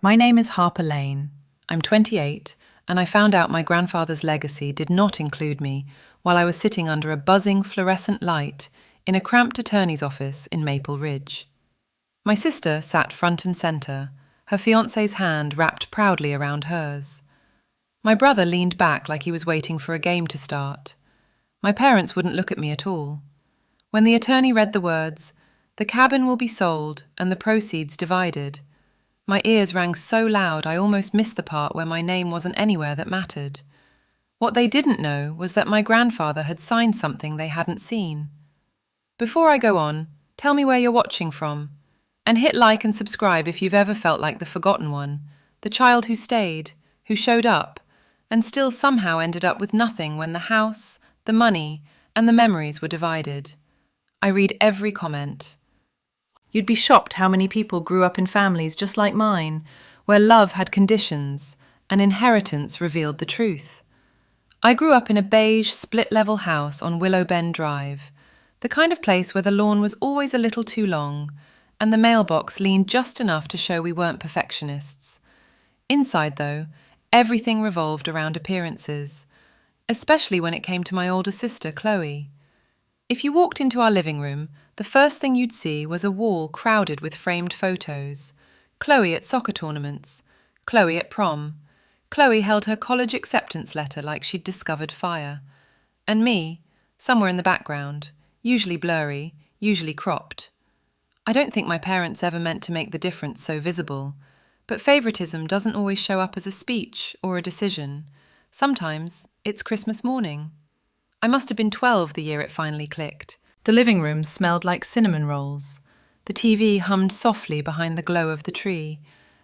My name is Harper Lane. I'm 28, and I found out my grandfather's legacy did not include me while I was sitting under a buzzing fluorescent light in a cramped attorney's office in Maple Ridge. My sister sat front and centre, her fiancé's hand wrapped proudly around hers. My brother leaned back like he was waiting for a game to start. My parents wouldn't look at me at all. When the attorney read the words, "The cabin will be sold and the proceeds divided," my ears rang so loud I almost missed the part where my name wasn't anywhere that mattered. What they didn't know was that my grandfather had signed something they hadn't seen. Before I go on, tell me where you're watching from. And hit like and subscribe if you've ever felt like the forgotten one, the child who stayed, who showed up, and still somehow ended up with nothing when the house, the money, and the memories were divided. I read every comment. You'd be shocked how many people grew up in families just like mine, where love had conditions and inheritance revealed the truth. I grew up in a beige, split-level house on Willow Bend Drive, the kind of place where the lawn was always a little too long, and the mailbox leaned just enough to show we weren't perfectionists. Inside, though, everything revolved around appearances, especially when it came to my older sister, Chloe. If you walked into our living room, the first thing you'd see was a wall crowded with framed photos. Chloe at soccer tournaments, Chloe at prom. Chloe held her college acceptance letter like she'd discovered fire. And me, somewhere in the background, usually blurry, usually cropped. I don't think my parents ever meant to make the difference so visible, but favoritism doesn't always show up as a speech or a decision. Sometimes it's Christmas morning. I must have been 12 the year it finally clicked. The living room smelled like cinnamon rolls. The TV hummed softly behind the glow of the tree,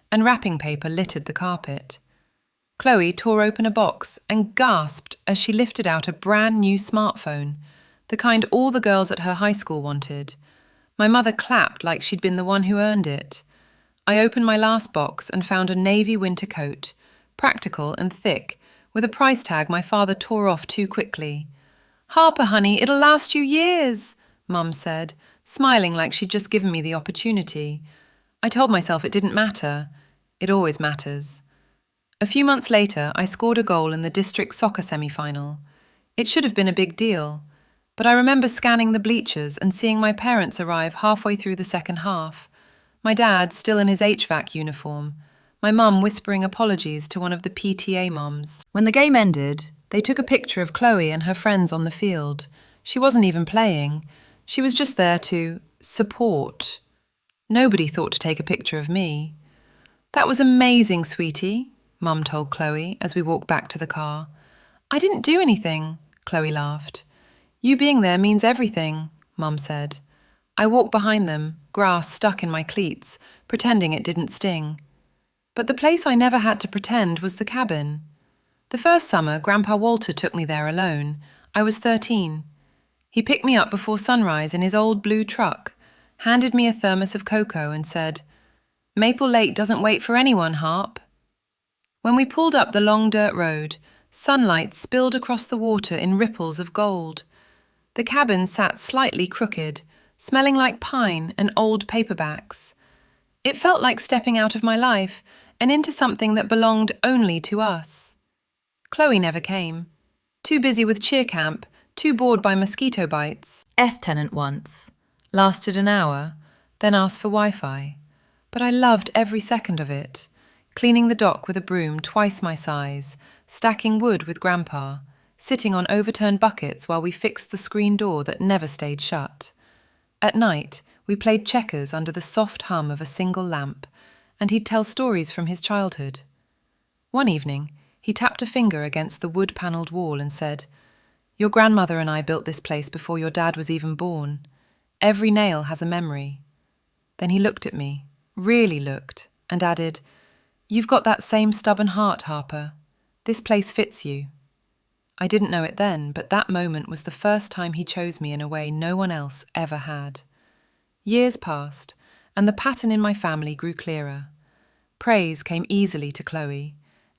and wrapping paper littered the carpet. Chloe tore open a box and gasped as she lifted out a brand new smartphone, the kind all the girls at her high school wanted. My mother clapped like she'd been the one who earned it. I opened my last box and found a navy winter coat, practical and thick, with a price tag my father tore off too quickly. "Harper, honey, it'll last you years," Mum said, smiling like she'd just given me the opportunity. I told myself it didn't matter. It always matters. A few months later, I scored a goal in the district soccer semi-final. It should have been a big deal, but I remember scanning the bleachers and seeing my parents arrive halfway through the second half. My dad still in his HVAC uniform, my mum whispering apologies to one of the PTA moms. When the game ended, they took a picture of Chloe and her friends on the field. She wasn't even playing. She was just there to support. Nobody thought to take a picture of me. "That was amazing, sweetie," Mum told Chloe as we walked back to the car. "I didn't do anything," Chloe laughed. "You being there means everything," Mum said. I walked behind them, grass stuck in my cleats, pretending it didn't sting. But the place I never had to pretend was the cabin. The first summer, Grandpa Walter took me there alone. I was 13. He picked me up before sunrise in his old blue truck, handed me a thermos of cocoa and said, "Maple Lake doesn't wait for anyone, Harp." When we pulled up the long dirt road, sunlight spilled across the water in ripples of gold. The cabin sat slightly crooked, smelling like pine and old paperbacks. It felt like stepping out of my life and into something that belonged only to us. Chloe never came. Too busy with cheer camp, too bored by mosquito bites. Tenant once. Lasted an hour, then asked for Wi-Fi. But I loved every second of it. Cleaning the dock with a broom twice my size, stacking wood with Grandpa, sitting on overturned buckets while we fixed the screen door that never stayed shut. At night, we played checkers under the soft hum of a single lamp, and he'd tell stories from his childhood. One evening, he tapped a finger against the wood-panelled wall and said, "Your grandmother and I built this place before your dad was even born. Every nail has a memory." Then he looked at me, really looked, and added, "You've got that same stubborn heart, Harper. This place fits you." I didn't know it then, but that moment was the first time he chose me in a way no one else ever had. Years passed, and the pattern in my family grew clearer. Praise came easily to Chloe.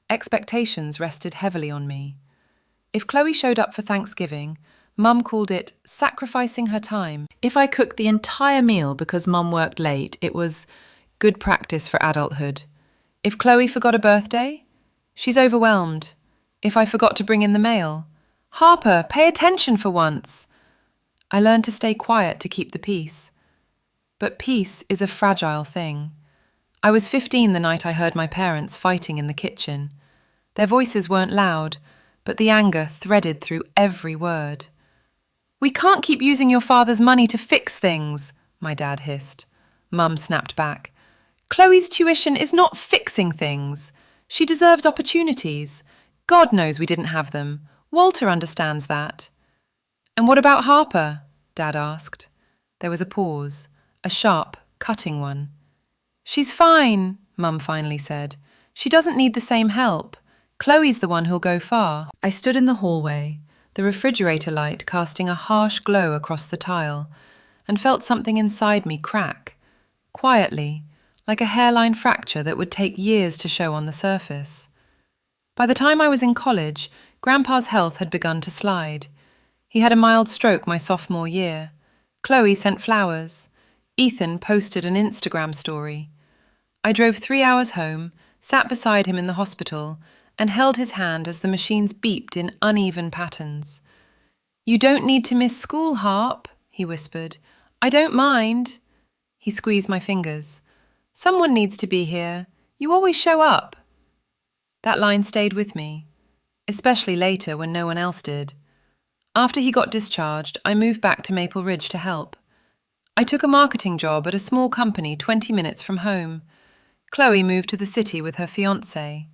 Expectations rested heavily on me. If Chloe showed up for Thanksgiving, Mum called it sacrificing her time. If I cooked the entire meal because Mum worked late, it was good practice for adulthood. If Chloe forgot a birthday, she's overwhelmed. If I forgot to bring in the mail, Harper, pay attention for once. I learned to stay quiet to keep the peace. But peace is a fragile thing. I was 15 the night I heard my parents fighting in the kitchen. Their voices weren't loud, but the anger threaded through every word. "We can't keep using your father's money to fix things," my dad hissed. Mum snapped back. "Chloe's tuition is not fixing things. She deserves opportunities. God knows we didn't have them. Walter understands that." "And what about Harper?" Dad asked. There was a pause, a sharp, cutting one. "She's fine," Mum finally said. "She doesn't need the same help. Chloe's the one who'll go far." I stood in the hallway, the refrigerator light casting a harsh glow across the tile, and felt something inside me crack, quietly, like a hairline fracture that would take years to show on the surface. By the time I was in college, Grandpa's health had begun to slide. He had a mild stroke my sophomore year. Chloe sent flowers. Ethan posted an Instagram story. I drove 3 hours home, sat beside him in the hospital, and held his hand as the machines beeped in uneven patterns. "You don't need to miss school, Harp," he whispered. "I don't mind." He squeezed my fingers. "Someone needs to be here. You always show up." That line stayed with me, especially later when no one else did. After he got discharged, I moved back to Maple Ridge to help. I took a marketing job at a small company 20 minutes from home. Chloe moved to the city with her fiancé.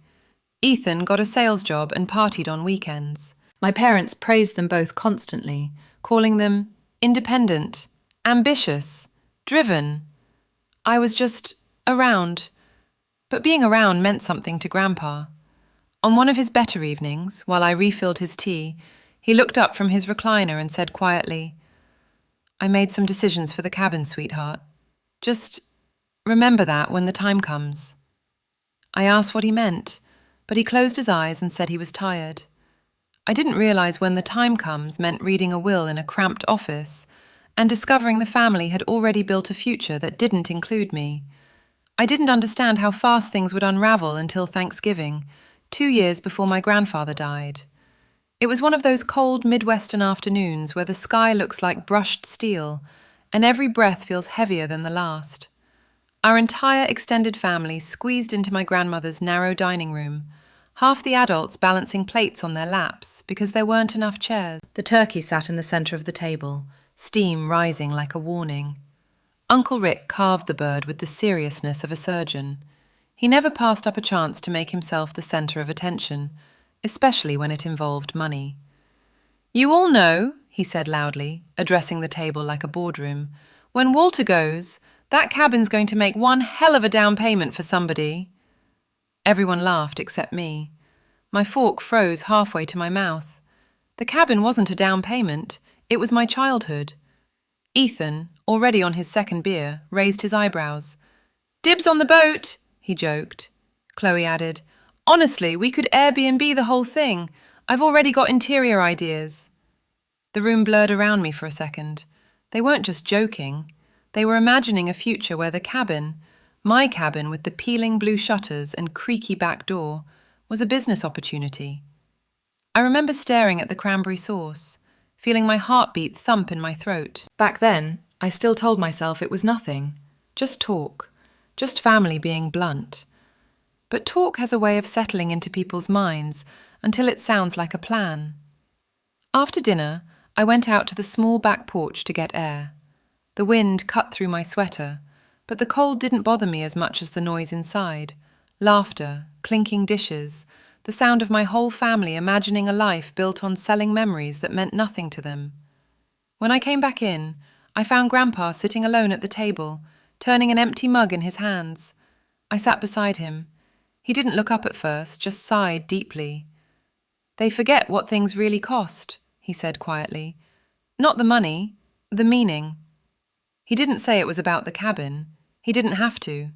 Ethan got a sales job and partied on weekends. My parents praised them both constantly, calling them independent, ambitious, driven. I was just around. But being around meant something to Grandpa. On one of his better evenings, while I refilled his tea, he looked up from his recliner and said quietly, "I made some decisions for the cabin, sweetheart. Just remember that when the time comes." I asked what he meant, but he closed his eyes and said he was tired. I didn't realize when the time comes meant reading a will in a cramped office and discovering the family had already built a future that didn't include me. I didn't understand how fast things would unravel until Thanksgiving, 2 years before my grandfather died. It was one of those cold Midwestern afternoons where the sky looks like brushed steel and every breath feels heavier than the last. Our entire extended family squeezed into my grandmother's narrow dining room, half the adults balancing plates on their laps because there weren't enough chairs. The turkey sat in the center of the table, steam rising like a warning. Uncle Rick carved the bird with the seriousness of a surgeon. He never passed up a chance to make himself the center of attention, especially when it involved money. "You all know," he said loudly, addressing the table like a boardroom, "when Walter goes, that cabin's going to make one hell of a down payment for somebody." Everyone laughed except me. My fork froze halfway to my mouth. The cabin wasn't a down payment, it was my childhood. Ethan, already on his second beer, raised his eyebrows. "Dibs on the boat," he joked. Chloe added, "Honestly, we could Airbnb the whole thing. I've already got interior ideas." The room blurred around me for a second. They weren't just joking. They were imagining a future where the cabin, my cabin with the peeling blue shutters and creaky back door, was a business opportunity. I remember staring at the cranberry sauce, feeling my heartbeat thump in my throat. Back then, I still told myself it was nothing. Just talk. Just family being blunt. But talk has a way of settling into people's minds until it sounds like a plan. After dinner, I went out to the small back porch to get air. The wind cut through my sweater, but the cold didn't bother me as much as the noise inside. Laughter, clinking dishes, the sound of my whole family imagining a life built on selling memories that meant nothing to them. When I came back in, I found Grandpa sitting alone at the table, turning an empty mug in his hands. I sat beside him. He didn't look up at first, just sighed deeply. "They forget what things really cost," he said quietly. "Not the money, the meaning." He didn't say it was about the cabin. He didn't have to.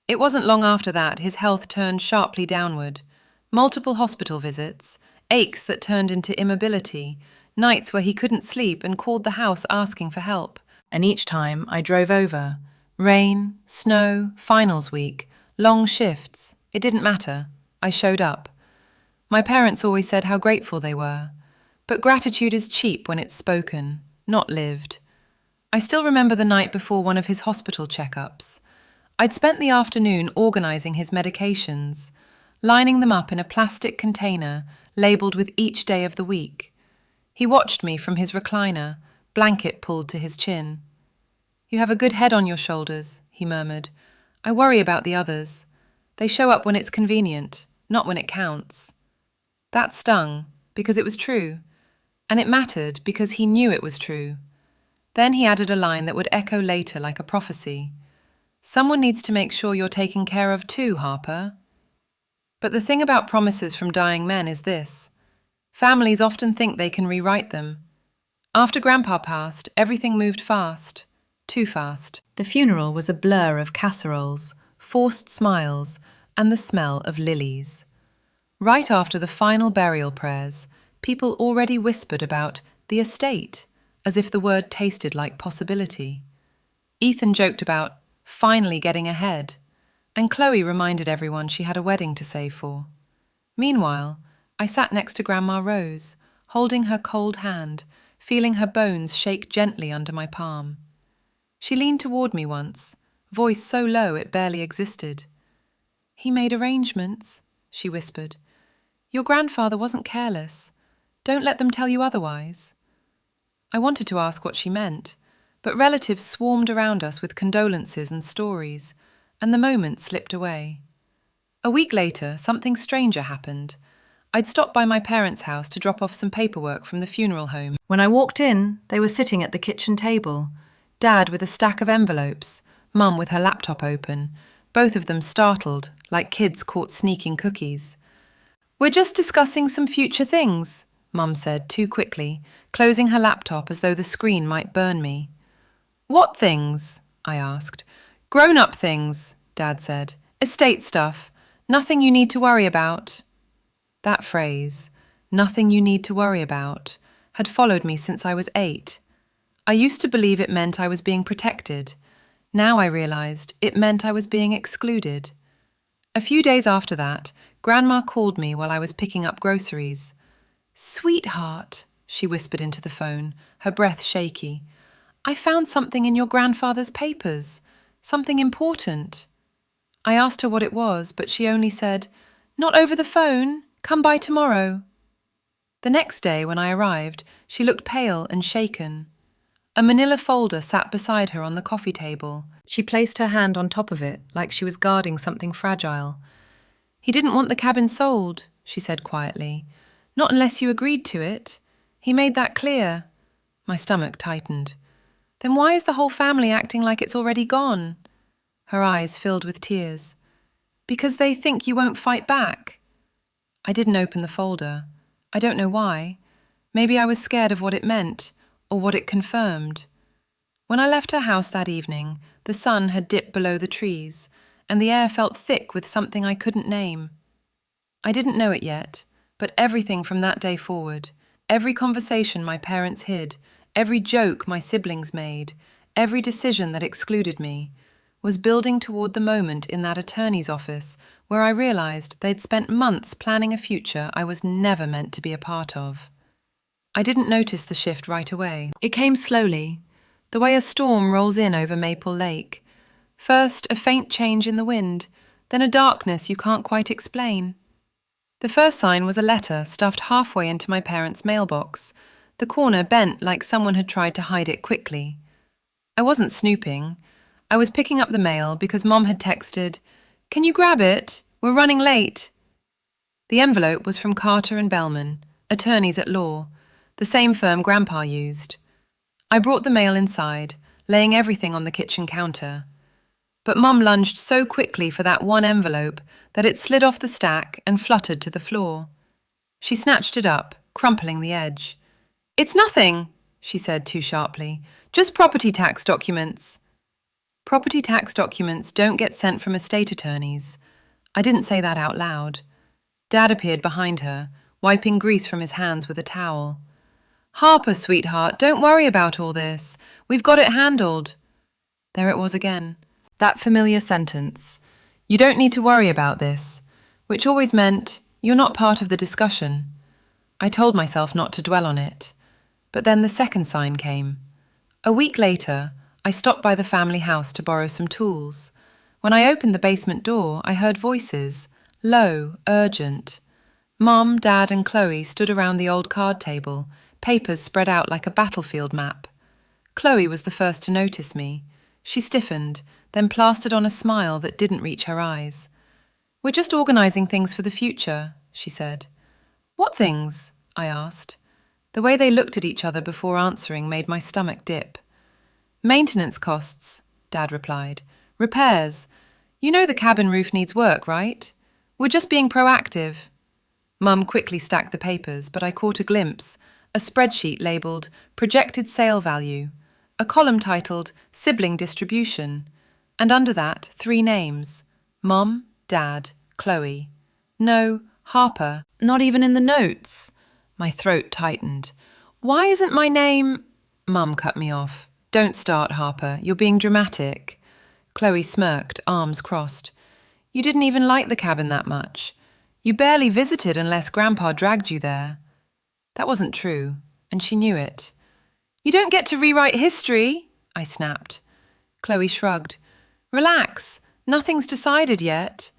It wasn't long after that his health turned sharply downward. Multiple hospital visits, aches that turned into immobility, nights where he couldn't sleep and called the house asking for help. And each time I drove over, rain, snow, finals week, long shifts. It didn't matter. I showed up. My parents always said how grateful they were. But gratitude is cheap when it's spoken, not lived. I still remember the night before one of his hospital checkups. I'd spent the afternoon organising his medications, lining them up in a plastic container labelled with each day of the week. He watched me from his recliner, blanket pulled to his chin. "You have a good head on your shoulders," he murmured. "I worry about the others. They show up when it's convenient, not when it counts." That stung, because it was true. And it mattered because he knew it was true. Then he added a line that would echo later like a prophecy. "Someone needs to make sure you're taken care of too, Harper." But the thing about promises from dying men is this. Families often think they can rewrite them. After Grandpa passed, everything moved fast. Too fast. The funeral was a blur of casseroles, forced smiles, and the smell of lilies. Right after the final burial prayers, people already whispered about the estate, as if the word tasted like possibility. Ethan joked about finally getting ahead, and Chloe reminded everyone she had a wedding to save for. Meanwhile, I sat next to Grandma Rose, holding her cold hand, feeling her bones shake gently under my palm. She leaned toward me once, voice so low it barely existed. "He made arrangements," she whispered. "Your grandfather wasn't careless. Don't let them tell you otherwise." I wanted to ask what she meant, but relatives swarmed around us with condolences and stories, and the moment slipped away. A week later, something stranger happened. I'd stopped by my parents' house to drop off some paperwork from the funeral home. When I walked in, they were sitting at the kitchen table, Dad with a stack of envelopes, Mum with her laptop open, both of them startled, like kids caught sneaking cookies. "We're just discussing some future things," Mum said too quickly, closing her laptop as though the screen might burn me. "What things?" I asked. "Grown-up things," Dad said. "Estate stuff. Nothing you need to worry about." That phrase, "nothing you need to worry about," had followed me since I was 8. I used to believe it meant I was being protected. Now I realized it meant I was being excluded. A few days after that, Grandma called me while I was picking up groceries. "Sweetheart," she whispered into the phone, her breath shaky, "I found something in your grandfather's papers. Something important." I asked her what it was, but she only said, "Not over the phone. Come by tomorrow." The next day, when I arrived, she looked pale and shaken. A manila folder sat beside her on the coffee table. She placed her hand on top of it, like she was guarding something fragile. "He didn't want the cabin sold," she said quietly. "Not unless you agreed to it. He made that clear." My stomach tightened. "Then why is the whole family acting like it's already gone?" Her eyes filled with tears. "Because they think you won't fight back." I didn't open the folder. I don't know why. Maybe I was scared of what it meant, or what it confirmed. When I left her house that evening, the sun had dipped below the trees, and the air felt thick with something I couldn't name. I didn't know it yet, but everything from that day forward, every conversation my parents hid, every joke my siblings made, every decision that excluded me, was building toward the moment in that attorney's office where I realized they'd spent months planning a future I was never meant to be a part of. I didn't notice the shift right away. It came slowly, the way a storm rolls in over Maple Lake. First, a faint change in the wind, then a darkness you can't quite explain. The first sign was a letter stuffed halfway into my parents' mailbox, the corner bent like someone had tried to hide it quickly. I wasn't snooping. I was picking up the mail because Mom had texted, "Can you grab it? We're running late." The envelope was from Carter and Bellman, attorneys at law, the same firm Grandpa used. I brought the mail inside, laying everything on the kitchen counter. But Mum lunged so quickly for that one envelope that it slid off the stack and fluttered to the floor. She snatched it up, crumpling the edge. "It's nothing," she said too sharply. "Just property tax documents." Property tax documents don't get sent from estate attorneys. I didn't say that out loud. Dad appeared behind her, wiping grease from his hands with a towel. "Harper, sweetheart, don't worry about all this. We've got it handled." There it was again. That familiar sentence. You don't need to worry about this, which always meant you're not part of the discussion. I told myself not to dwell on it. But then the second sign came. A week later, I stopped by the family house to borrow some tools. When I opened the basement door, I heard voices, low, urgent. Mom, Dad, and Chloe stood around the old card table, papers spread out like a battlefield map. Chloe was the first to notice me. She stiffened, then plastered on a smile that didn't reach her eyes. "We're just organising things for the future," she said. "What things?" I asked. The way they looked at each other before answering made my stomach dip. "Maintenance costs," Dad replied. "Repairs. You know the cabin roof needs work, right? We're just being proactive." Mum quickly stacked the papers, but I caught a glimpse, a spreadsheet labelled Projected Sale Value, a column titled Sibling Distribution, and under that 3 names, Mum, Dad, Chloe. No, Harper, not even in the notes. My throat tightened. "Why isn't my name—" Mum cut me off. "Don't start, Harper. You're being dramatic." Chloe smirked, arms crossed. "You didn't even like the cabin that much. You barely visited unless Grandpa dragged you there." That wasn't true, and she knew it. "You don't get to rewrite history," I snapped. Chloe shrugged. "Relax. Nothing's decided yet."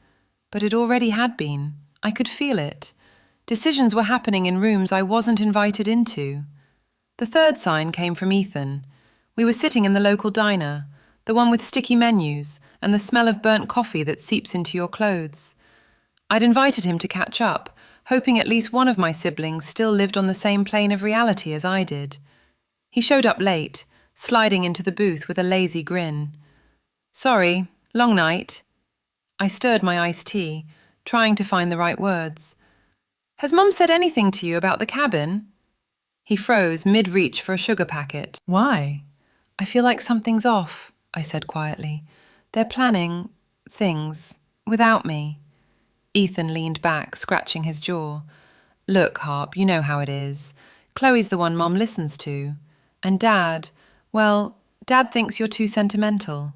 But it already had been. I could feel it. Decisions were happening in rooms I wasn't invited into. The third sign came from Ethan. We were sitting in the local diner, the one with sticky menus and the smell of burnt coffee that seeps into your clothes. I'd invited him to catch up, hoping at least one of my siblings still lived on the same plane of reality as I did. He showed up late, sliding into the booth with a lazy grin. "Sorry, long night." I stirred my iced tea, trying to find the right words. "Has Mum said anything to you about the cabin?" He froze mid-reach for a sugar packet. "Why?" "I feel like something's off," I said quietly. "They're planning things without me." Ethan leaned back, scratching his jaw. "Look, Harp, you know how it is. Chloe's the one Mom listens to. And Dad, well, Dad thinks you're too sentimental."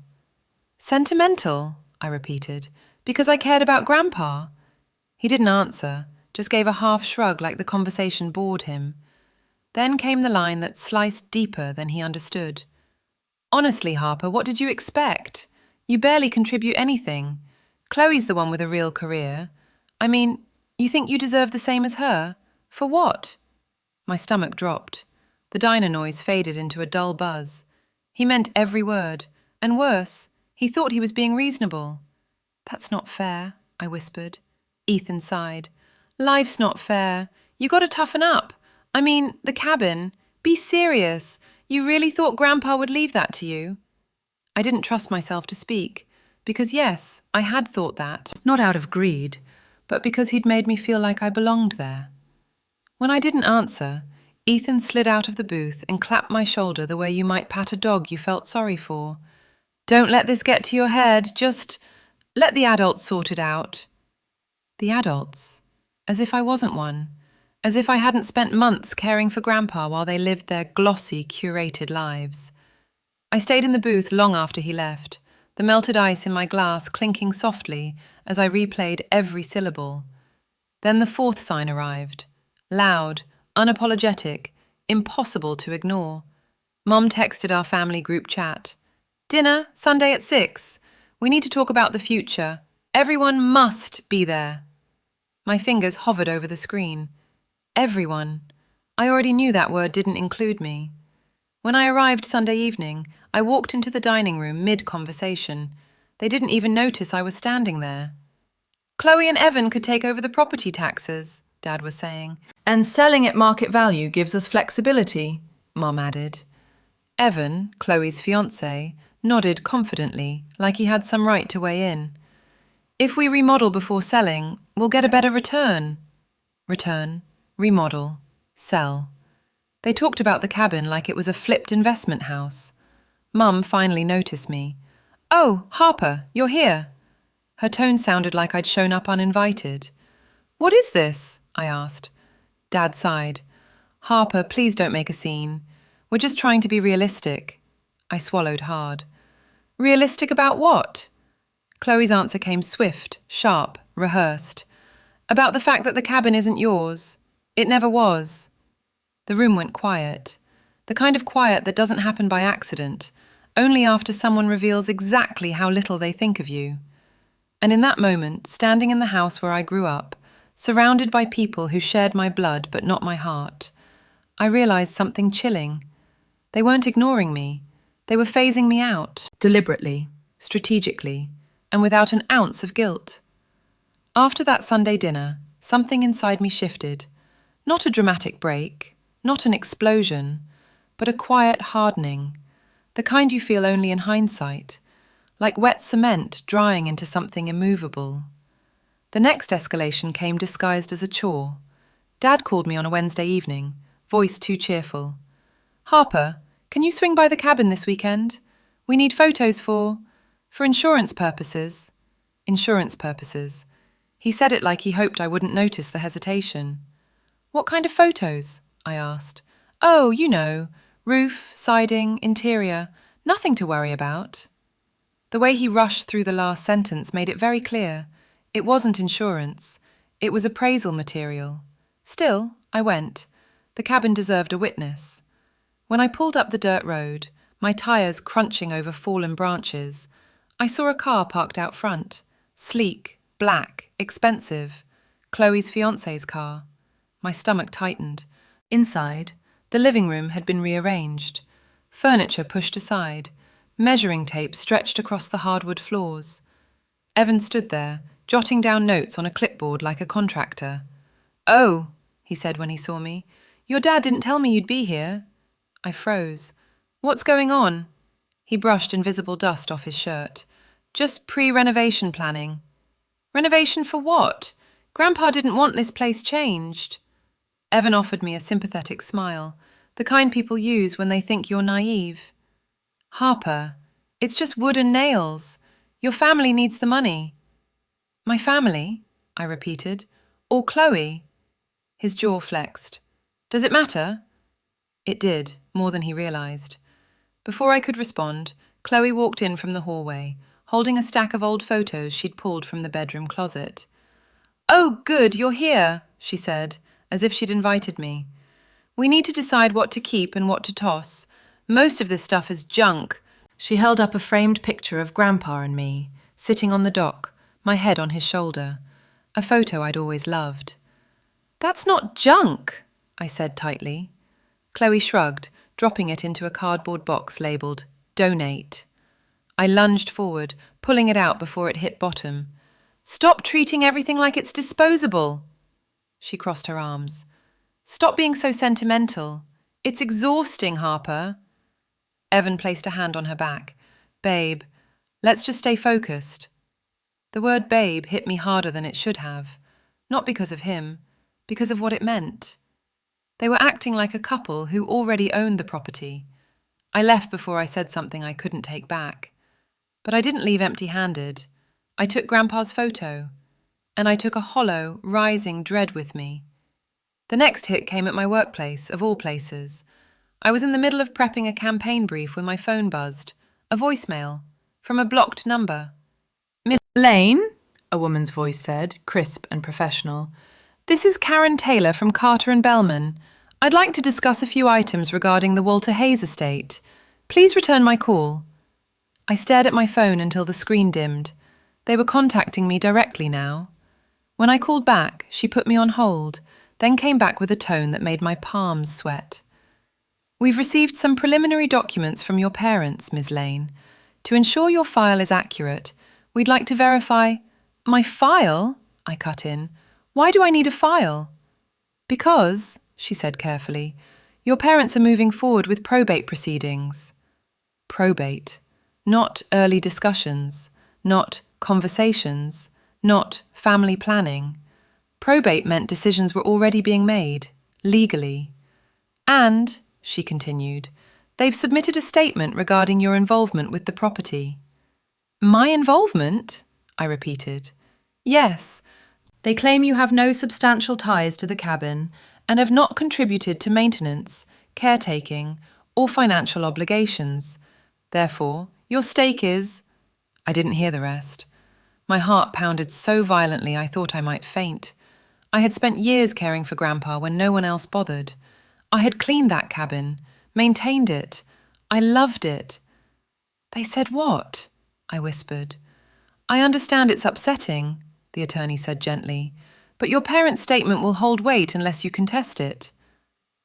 "Sentimental?" I repeated. "Because I cared about Grandpa?" He didn't answer, just gave a half shrug like the conversation bored him. Then came the line that sliced deeper than he understood. "Honestly, Harper, what did you expect? You barely contribute anything. Chloe's the one with a real career. I mean, you think you deserve the same as her? For what?" My stomach dropped. The diner noise faded into a dull buzz. He meant every word, and worse, he thought he was being reasonable. "That's not fair," I whispered. Ethan sighed. "Life's not fair. You gotta toughen up. I mean, the cabin. Be serious. You really thought Grandpa would leave that to you?" I didn't trust myself to speak, because yes, I had thought that, not out of greed, but because he'd made me feel like I belonged there. When I didn't answer, Ethan slid out of the booth and clapped my shoulder the way you might pat a dog you felt sorry for. "Don't let this get to your head, just let the adults sort it out." The adults? As if I wasn't one. As if I hadn't spent months caring for Grandpa while they lived their glossy, curated lives. I stayed in the booth long after he left, the melted ice in my glass clinking softly as I replayed every syllable. Then the fourth sign arrived. Loud, unapologetic, impossible to ignore. Mom texted our family group chat. "Dinner, Sunday at 6. We need to talk about the future. Everyone must be there." My fingers hovered over the screen. Everyone. I already knew that word didn't include me. When I arrived Sunday evening, I walked into the dining room mid-conversation. They didn't even notice I was standing there. "Chloe and Evan could take over the property taxes," Dad was saying. "And selling at market value gives us flexibility," Mom added. Evan, Chloe's fiancé, nodded confidently, like he had some right to weigh in. "If we remodel before selling, we'll get a better return." Return, remodel, sell. They talked about the cabin like it was a flipped investment house. Mum finally noticed me. "Oh, Harper, you're here." Her tone sounded like I'd shown up uninvited. "What is this?" I asked. Dad sighed. "Harper, please don't make a scene. We're just trying to be realistic." I swallowed hard. "Realistic about what?" Chloe's answer came swift, sharp, rehearsed. About the fact that the cabin isn't yours. It never was. The room went quiet. The kind of quiet that doesn't happen by accident, only after someone reveals exactly how little they think of you. And in that moment, standing in the house where I grew up, surrounded by people who shared my blood but not my heart, I realized something chilling. They weren't ignoring me. They were phasing me out, deliberately, strategically, and without an ounce of guilt. After that Sunday dinner, something inside me shifted. Not a dramatic break, not an explosion, but a quiet hardening, the kind you feel only in hindsight, like wet cement drying into something immovable. The next escalation came disguised as a chore. Dad called me on a Wednesday evening, voice too cheerful. "Harper, can you swing by the cabin this weekend? We need photos for insurance purposes." Insurance purposes. He said it like he hoped I wouldn't notice the hesitation. "What kind of photos?" I asked. "Oh, you know, roof, siding, interior, nothing to worry about." The way he rushed through the last sentence made it very clear. It wasn't insurance. It was appraisal material. Still, I went. The cabin deserved a witness. When I pulled up the dirt road, my tires crunching over fallen branches, I saw a car parked out front. Sleek, black, expensive. Chloe's fiancé's car. My stomach tightened. Inside, the living room had been rearranged. Furniture pushed aside. Measuring tape stretched across the hardwood floors. Evan stood there, jotting down notes on a clipboard like a contractor. "Oh," he said when he saw me. "Your dad didn't tell me you'd be here." I froze. "What's going on?" He brushed invisible dust off his shirt. "Just pre-renovation planning." "Renovation for what? Grandpa didn't want this place changed." Evan offered me a sympathetic smile, the kind people use when they think you're naive. "Harper, it's just wood and nails. Your family needs the money." "My family?" I repeated. "Or Chloe?" His jaw flexed. "Does it matter?" It did, more than he realized. Before I could respond, Chloe walked in from the hallway, holding a stack of old photos she'd pulled from the bedroom closet. "Oh, good, you're here," she said, as if she'd invited me. "We need to decide what to keep and what to toss. Most of this stuff is junk." She held up a framed picture of Grandpa and me, sitting on the dock, my head on his shoulder, a photo I'd always loved. "That's not junk," I said tightly. Chloe shrugged, dropping it into a cardboard box labelled "Donate." I lunged forward, pulling it out before it hit bottom. "Stop treating everything like it's disposable." She crossed her arms. "Stop being so sentimental. It's exhausting, Harper." Evan placed a hand on her back. "Babe, let's just stay focused." The word babe hit me harder than it should have. Not because of him, because of what it meant. They were acting like a couple who already owned the property. I left before I said something I couldn't take back. But I didn't leave empty-handed. I took Grandpa's photo. And I took a hollow, rising dread with me. The next hit came at my workplace, of all places. I was in the middle of prepping a campaign brief when my phone buzzed. A voicemail. From a blocked number. "Miss Lane," a woman's voice said, crisp and professional. "This is Karen Taylor from Carter and Bellman. I'd like to discuss a few items regarding the Walter Hayes estate. Please return my call." I stared at my phone until the screen dimmed. They were contacting me directly now. When I called back, she put me on hold, then came back with a tone that made my palms sweat. "We've received some preliminary documents from your parents, Ms. Lane. To ensure your file is accurate, we'd like to verify—" "My file?" I cut in. "Why do I need a file?" "Because," she said carefully, "your parents are moving forward with probate proceedings." Probate. Not early discussions. Not conversations. Not family planning. Probate meant decisions were already being made, legally. "And," she continued, "they've submitted a statement regarding your involvement with the property." "My involvement?" I repeated. "Yes. They claim you have no substantial ties to the cabin and have not contributed to maintenance, caretaking, or financial obligations. Therefore, your stake is—" I didn't hear the rest. My heart pounded so violently I thought I might faint. I had spent years caring for Grandpa when no one else bothered. I had cleaned that cabin, maintained it. I loved it. They said what? I whispered. I understand it's upsetting, the attorney said gently, but your parents' statement will hold weight unless you contest it.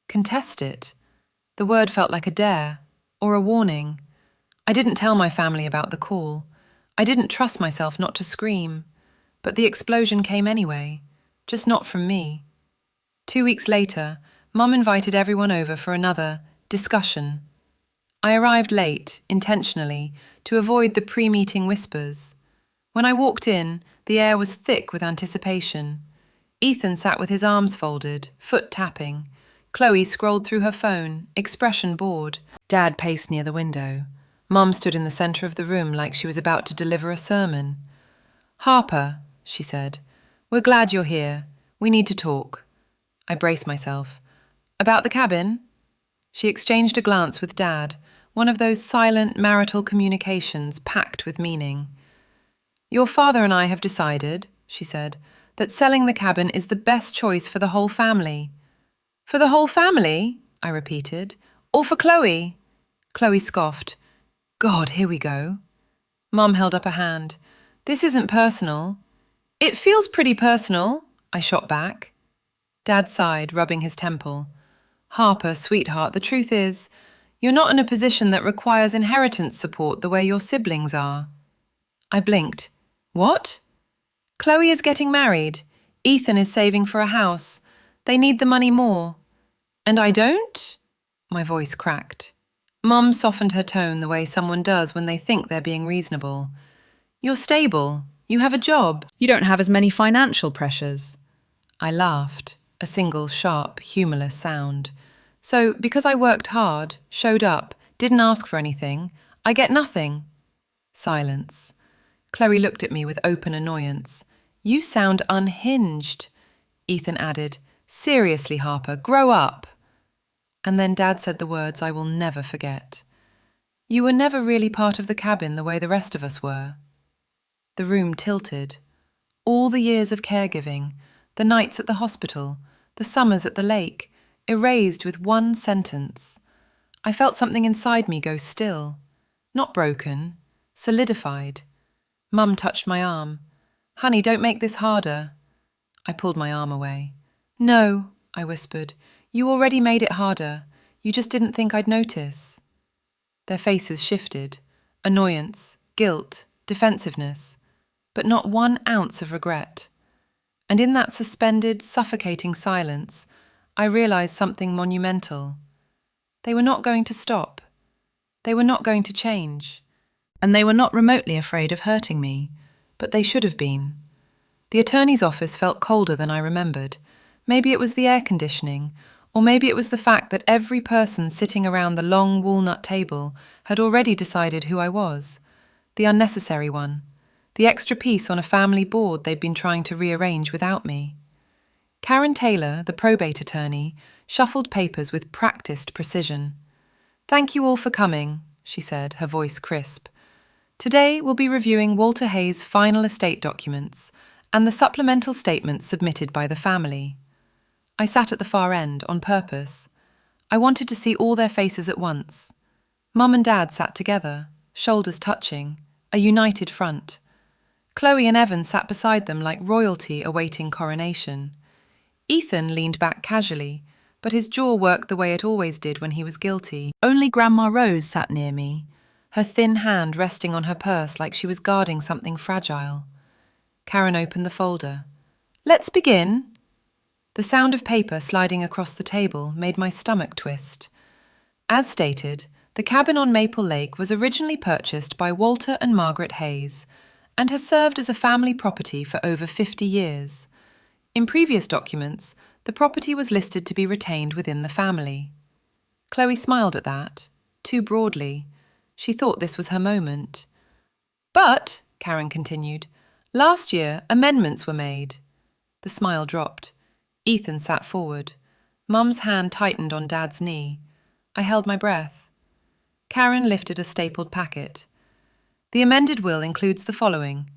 Contest it? The word felt like a dare, or a warning. I didn't tell my family about the call. I didn't trust myself not to scream. But the explosion came anyway, just not from me. 2 weeks later, Mum invited everyone over for another discussion. I arrived late, intentionally, to avoid the pre-meeting whispers. When I walked in, the air was thick with anticipation. Ethan sat with his arms folded, foot tapping. Chloe scrolled through her phone, expression bored. Dad paced near the window. Mum stood in the centre of the room like she was about to deliver a sermon. Harper, she said, we're glad you're here. We need to talk. I braced myself. About the cabin? She exchanged a glance with Dad, one of those silent marital communications packed with meaning. Your father and I have decided, she said, that selling the cabin is the best choice for the whole family. For the whole family? I repeated. Or for Chloe? Chloe scoffed. God, here we go. Mum held up a hand. This isn't personal. It feels pretty personal, I shot back. Dad sighed, rubbing his temple. Harper, sweetheart, the truth is, you're not in a position that requires inheritance support the way your siblings are. I blinked. What? Chloe is getting married. Ethan is saving for a house. They need the money more. And I don't? My voice cracked. Mum softened her tone the way someone does when they think they're being reasonable. You're stable. You have a job. You don't have as many financial pressures. I laughed, a single sharp, humourless sound. So, because I worked hard, showed up, didn't ask for anything, I get nothing. Silence. Chloe looked at me with open annoyance. You sound unhinged. Ethan added, Seriously, Harper, grow up. And then Dad said the words I will never forget. You were never really part of the cabin the way the rest of us were. The room tilted. All the years of caregiving, the nights at the hospital, the summers at the lake, erased with one sentence. I felt something inside me go still. Not broken, solidified. Mum touched my arm. Honey, don't make this harder. I pulled my arm away. No, I whispered. You already made it harder. You just didn't think I'd notice. Their faces shifted. Annoyance, guilt, defensiveness. But not 1 ounce of regret. And in that suspended, suffocating silence, I realized something monumental. They were not going to stop. They were not going to change. And they were not remotely afraid of hurting me. But they should have been. The attorney's office felt colder than I remembered. Maybe it was the air conditioning, or maybe it was the fact that every person sitting around the long walnut table had already decided who I was. The unnecessary one. The extra piece on a family board they'd been trying to rearrange without me. Karen Taylor, the probate attorney, shuffled papers with practiced precision. Thank you all for coming, she said, her voice crisp. Today we'll be reviewing Walter Hayes' final estate documents and the supplemental statements submitted by the family. I sat at the far end on purpose. I wanted to see all their faces at once. Mum and Dad sat together, shoulders touching, a united front. Chloe and Evan sat beside them like royalty awaiting coronation. Ethan leaned back casually, but his jaw worked the way it always did when he was guilty. Only Grandma Rose sat near me, her thin hand resting on her purse like she was guarding something fragile. Karen opened the folder. Let's begin. The sound of paper sliding across the table made my stomach twist. As stated, the cabin on Maple Lake was originally purchased by Walter and Margaret Hayes and has served as a family property for over 50 years. In previous documents, the property was listed to be retained within the family. Chloe smiled at that, too broadly. She thought this was her moment. But, Karen continued, last year amendments were made. The smile dropped. Ethan sat forward. Mum's hand tightened on Dad's knee. I held my breath. Karen lifted a stapled packet. The amended will includes the following.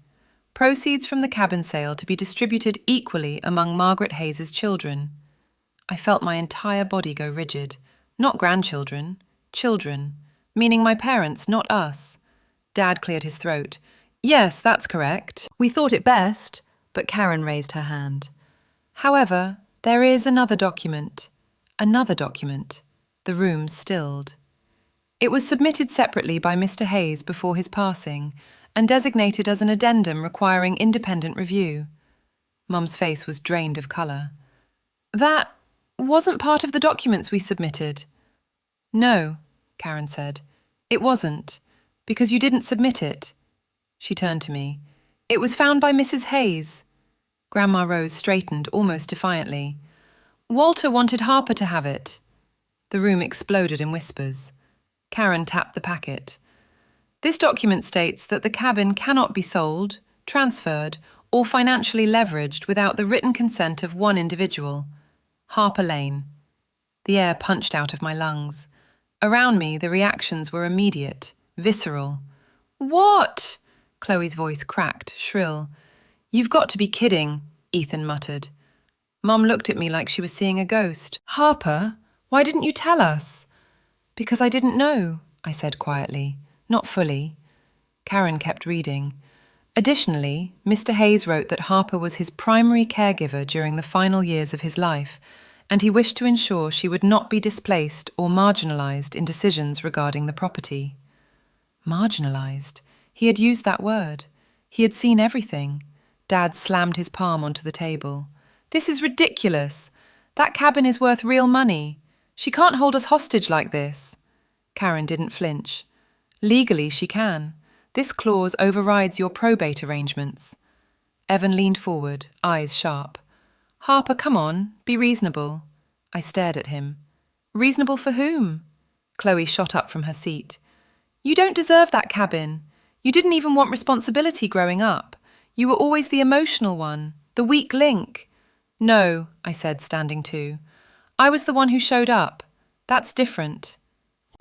proceeds from the cabin sale to be distributed equally among Margaret Hayes's children. I felt my entire body go rigid. Not grandchildren, children, meaning my parents, not us. Dad cleared his throat. Yes, that's correct. We thought it best, but Karen raised her hand. However, there is another document. Another document. The room stilled. It was submitted separately by Mr. Hayes before his passing and designated as an addendum requiring independent review. Mum's face was drained of colour. That wasn't part of the documents we submitted. No, Karen said. It wasn't, because you didn't submit it. She turned to me. It was found by Mrs. Hayes. Grandma Rose straightened almost defiantly. Walter wanted Harper to have it. The room exploded in whispers. Karen tapped the packet. This document states that the cabin cannot be sold, transferred, or financially leveraged without the written consent of one individual, Harper Lane. The air punched out of my lungs. Around me, the reactions were immediate, visceral. What? Chloe's voice cracked, shrill. You've got to be kidding, Ethan muttered. Mum looked at me like she was seeing a ghost. Harper, why didn't you tell us? Because I didn't know, I said quietly. Not fully. Karen kept reading. Additionally, Mr. Hayes wrote that Harper was his primary caregiver during the final years of his life, and he wished to ensure she would not be displaced or marginalised in decisions regarding the property. Marginalised? He had used that word. He had seen everything. Dad slammed his palm onto the table. This is ridiculous. That cabin is worth real money. She can't hold us hostage like this. Karen didn't flinch. Legally, she can. This clause overrides your probate arrangements. Evan leaned forward, eyes sharp. Harper, come on, be reasonable. I stared at him. Reasonable for whom? Chloe shot up from her seat. You don't deserve that cabin. You didn't even want responsibility growing up. You were always the emotional one, the weak link. No, I said, standing too. I was the one who showed up. That's different.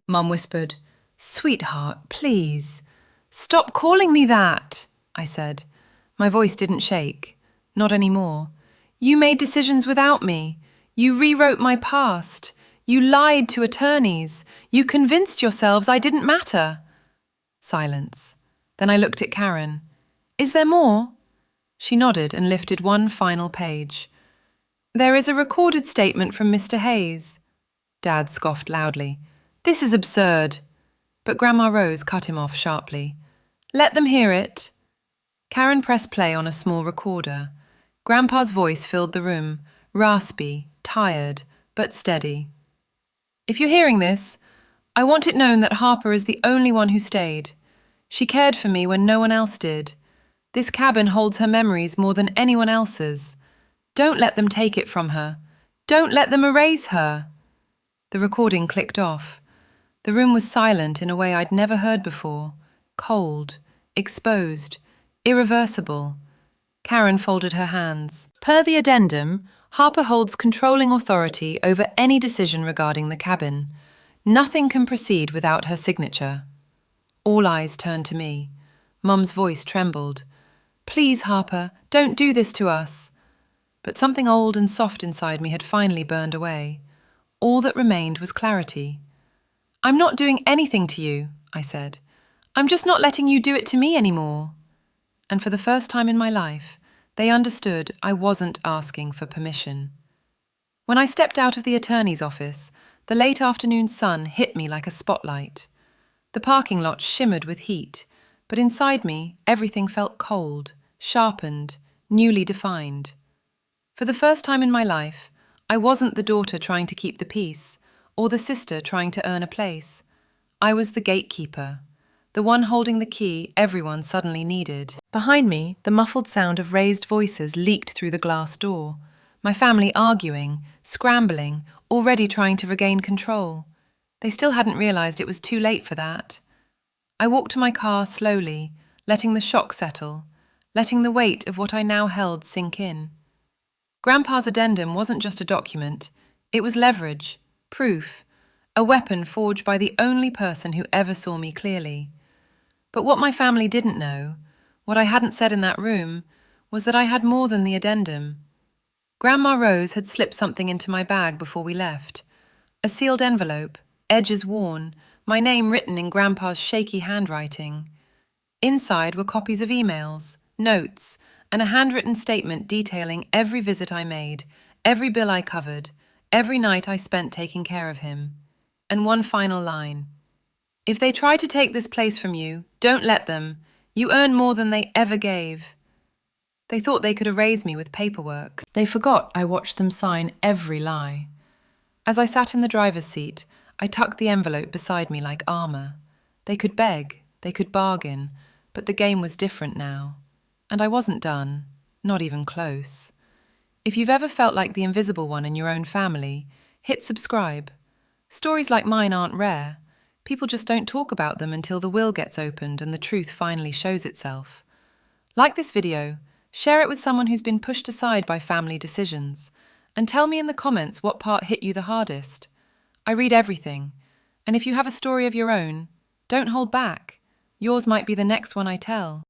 Mum whispered, Sweetheart, please. Stop calling me that, I said. My voice didn't shake. Not anymore. You made decisions without me. You rewrote my past. You lied to attorneys. You convinced yourselves I didn't matter. Silence. Then I looked at Karen. Is there more? She nodded and lifted one final page. There is a recorded statement from Mr. Hayes. Dad scoffed loudly. This is absurd. But Grandma Rose cut him off sharply. Let them hear it. Karen pressed play on a small recorder. Grandpa's voice filled the room, raspy, tired, but steady. If you're hearing this, I want it known that Harper is the only one who stayed. She cared for me when no one else did. This cabin holds her memories more than anyone else's. Don't let them take it from her. Don't let them erase her. The recording clicked off. The room was silent in a way I'd never heard before. Cold, exposed, irreversible. Karen folded her hands. Per the addendum, Harper holds controlling authority over any decision regarding the cabin. Nothing can proceed without her signature. All eyes turned to me. Mum's voice trembled. Please, Harper, don't do this to us. But something old and soft inside me had finally burned away. All that remained was clarity. I'm not doing anything to you, I said. I'm just not letting you do it to me anymore. And for the first time in my life, they understood I wasn't asking for permission. When I stepped out of the attorney's office, the late afternoon sun hit me like a spotlight. The parking lot shimmered with heat, but inside me, everything felt cold, sharpened, newly defined. For the first time in my life, I wasn't the daughter trying to keep the peace, or the sister trying to earn a place. I was the gatekeeper, the one holding the key everyone suddenly needed. Behind me, the muffled sound of raised voices leaked through the glass door. My family arguing, scrambling, already trying to regain control. They still hadn't realized it was too late for that. I walked to my car slowly, letting the shock settle, letting the weight of what I now held sink in. Grandpa's addendum wasn't just a document. It was leverage, proof, a weapon forged by the only person who ever saw me clearly. But what my family didn't know What I hadn't said in that room was that I had more than the addendum. Grandma Rose had slipped something into my bag before we left. A sealed envelope, edges worn, my name written in Grandpa's shaky handwriting. Inside were copies of emails, notes, and a handwritten statement detailing every visit I made, every bill I covered, every night I spent taking care of him. And one final line. If they try to take this place from you, don't let them. You earn more than they ever gave. They thought they could erase me with paperwork. They forgot I watched them sign every lie. As I sat in the driver's seat, I tucked the envelope beside me like armor. They could beg, they could bargain, but the game was different now. And I wasn't done, not even close. If you've ever felt like the invisible one in your own family, hit subscribe. Stories like mine aren't rare. People just don't talk about them until the will gets opened and the truth finally shows itself. Like this video, share it with someone who's been pushed aside by family decisions, and tell me in the comments what part hit you the hardest. I read everything, and if you have a story of your own, don't hold back. Yours might be the next one I tell.